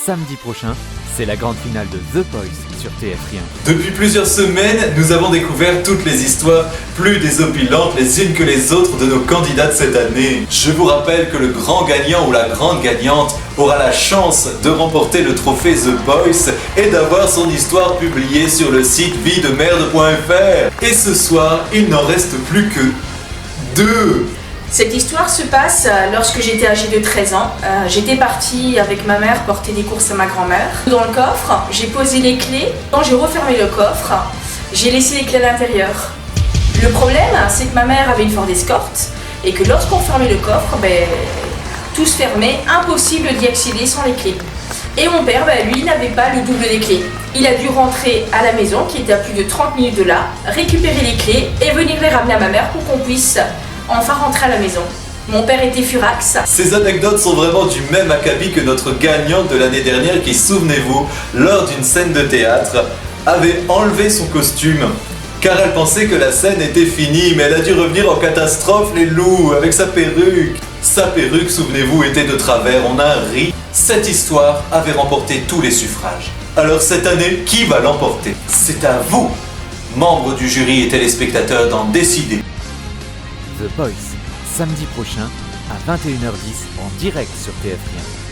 Samedi prochain, c'est la grande finale de The Voice sur TF1. Depuis plusieurs semaines, nous avons découvert toutes les histoires plus désopilantes les unes que les autres de nos candidats de cette année. Je vous rappelle que le grand gagnant ou la grande gagnante aura la chance de remporter le trophée The Voice et d'avoir son histoire publiée sur le site videmerde.fr. Et ce soir, il n'en reste plus que 2. Cette histoire se passe lorsque j'étais âgée de 13 ans. J'étais partie avec ma mère porter des courses à ma grand-mère. Dans le coffre, j'ai posé les clés. Quand j'ai refermé le coffre, j'ai laissé les clés à l'intérieur. Le problème, c'est que ma mère avait une Ford Escort et que lorsqu'on fermait le coffre, tout se fermait, impossible d'y accéder sans les clés. Et mon père, lui, n'avait pas le double des clés. Il a dû rentrer à la maison, qui était à plus de 30 minutes de là, récupérer les clés et venir les ramener à ma mère pour qu'on puisse enfin rentrer à la maison. Mon père était furax. Ces anecdotes sont vraiment du même acabit que notre gagnante de l'année dernière qui, souvenez-vous, lors d'une scène de théâtre, avait enlevé son costume car elle pensait que la scène était finie, mais elle a dû revenir en catastrophe, les loups, avec sa perruque. Sa perruque, souvenez-vous, était de travers, on a ri. Cette histoire avait remporté tous les suffrages. Alors cette année, qui va l'emporter? C'est à vous, membres du jury et téléspectateurs, d'en décider. The Voice, samedi prochain à 21h10 en direct sur TF1.